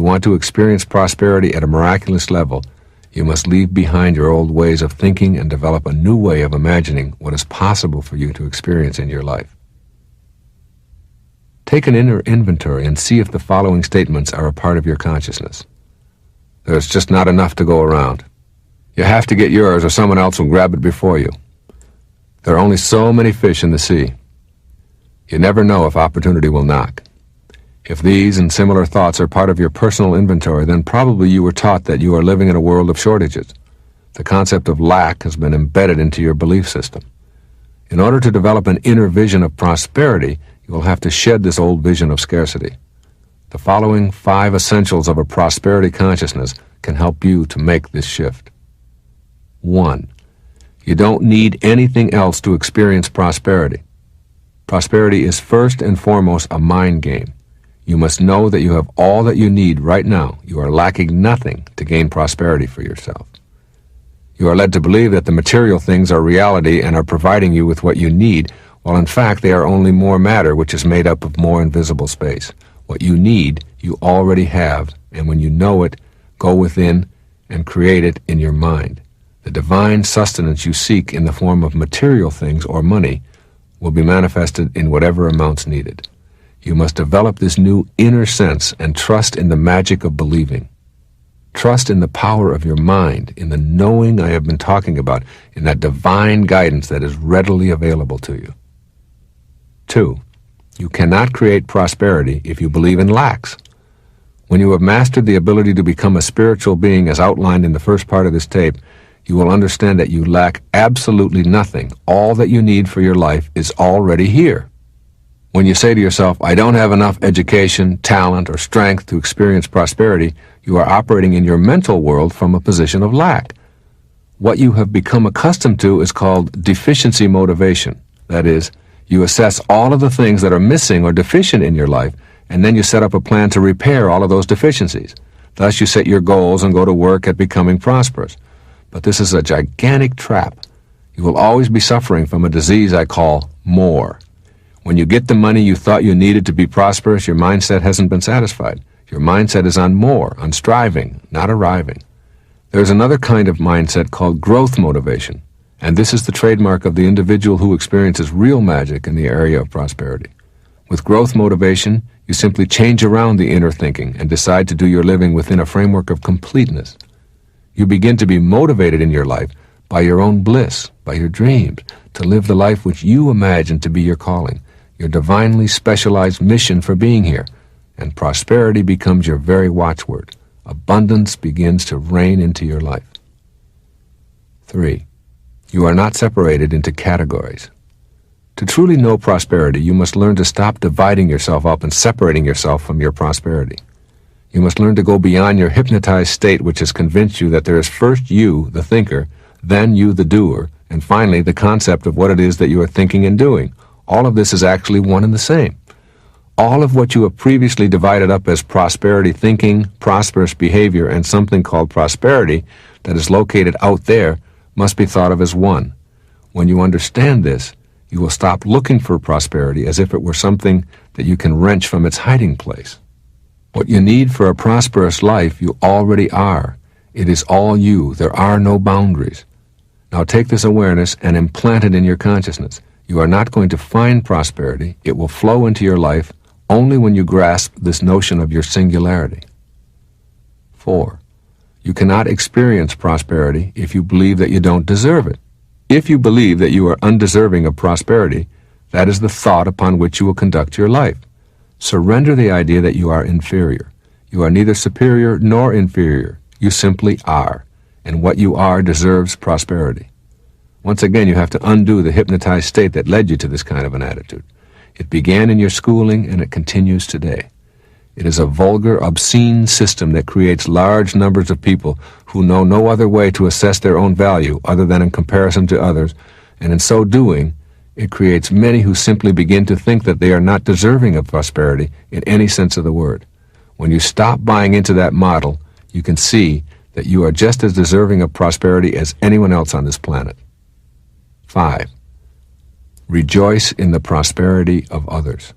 want to experience prosperity at a miraculous level, you must leave behind your old ways of thinking and develop a new way of imagining what is possible for you to experience in your life. Take an inner inventory and see if the following statements are a part of your consciousness. There's just not enough to go around. You have to get yours or someone else will grab it before you. There are only so many fish in the sea. You never know if opportunity will knock. If these and similar thoughts are part of your personal inventory, then probably you were taught that you are living in a world of shortages. The concept of lack has been embedded into your belief system. In order to develop an inner vision of prosperity, you will have to shed this old vision of scarcity. The following 5 essentials of a prosperity consciousness can help you to make this shift. 1. You don't need anything else to experience prosperity. Prosperity is first and foremost a mind game. You must know that you have all that you need right now. You are lacking nothing to gain prosperity for yourself. You are led to believe that the material things are reality and are providing you with what you need, while in fact they are only more matter which is made up of more invisible space. What you need, you already have, and when you know it, go within and create it in your mind. The divine sustenance you seek in the form of material things or money will be manifested in whatever amounts needed. You must develop this new inner sense and trust in the magic of believing. Trust in the power of your mind, in the knowing I have been talking about, in that divine guidance that is readily available to you. 2. You cannot create prosperity if you believe in lacks. When you have mastered the ability to become a spiritual being as outlined in the first part of this tape, you will understand that you lack absolutely nothing. All that you need for your life is already here. When you say to yourself, I don't have enough education, talent, or strength to experience prosperity, you are operating in your mental world from a position of lack. What you have become accustomed to is called deficiency motivation. That is, you assess all of the things that are missing or deficient in your life, and then you set up a plan to repair all of those deficiencies. Thus, you set your goals and go to work at becoming prosperous. But this is a gigantic trap. You will always be suffering from a disease I call more. When you get the money you thought you needed to be prosperous, your mindset hasn't been satisfied. Your mindset is on more, on striving, not arriving. There's another kind of mindset called growth motivation, and this is the trademark of the individual who experiences real magic in the area of prosperity. With growth motivation, you simply change around the inner thinking and decide to do your living within a framework of completeness. You begin to be motivated in your life by your own bliss, by your dreams, to live the life which you imagine to be your calling, your divinely specialized mission for being here, and prosperity becomes your very watchword. Abundance begins to reign into your life. 3. You are not separated into categories. To truly know prosperity, you must learn to stop dividing yourself up and separating yourself from your prosperity. You must learn to go beyond your hypnotized state which has convinced you that there is first you, the thinker, then you, the doer, and finally the concept of what it is that you are thinking and doing. All of this is actually one and the same. All of what you have previously divided up as prosperity thinking, prosperous behavior, and something called prosperity that is located out there must be thought of as one. When you understand this, you will stop looking for prosperity as if it were something that you can wrench from its hiding place. What you need for a prosperous life you already are. It is all you. There are no boundaries. Now take this awareness and implant it in your consciousness. You are not going to find prosperity. It will flow into your life only when you grasp this notion of your singularity. 4. You cannot experience prosperity if you believe that you don't deserve it. If you believe that you are undeserving of prosperity, that is the thought upon which you will conduct your life. Surrender the idea that you are inferior. You are neither superior nor inferior. You simply are, and what you are deserves prosperity. Once again, you have to undo the hypnotized state that led you to this kind of an attitude. It began in your schooling, and it continues today. It is a vulgar, obscene system that creates large numbers of people who know no other way to assess their own value other than in comparison to others, and in so doing, it creates many who simply begin to think that they are not deserving of prosperity in any sense of the word. When you stop buying into that model, you can see that you are just as deserving of prosperity as anyone else on this planet. 5. Rejoice in the prosperity of others.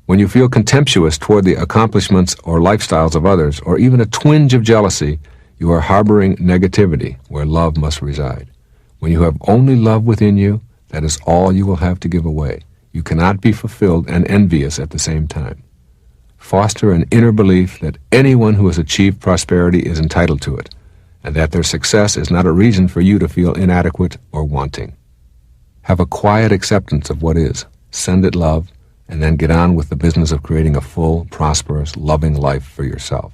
When you feel contemptuous toward the accomplishments or lifestyles of others, or even a twinge of jealousy, you are harboring negativity where love must reside. When you have only love within you, that is all you will have to give away. You cannot be fulfilled and envious at the same time. Foster an inner belief that anyone who has achieved prosperity is entitled to it, and that their success is not a reason for you to feel inadequate or wanting. Have a quiet acceptance of what is, send it love, and then get on with the business of creating a full, prosperous, loving life for yourself.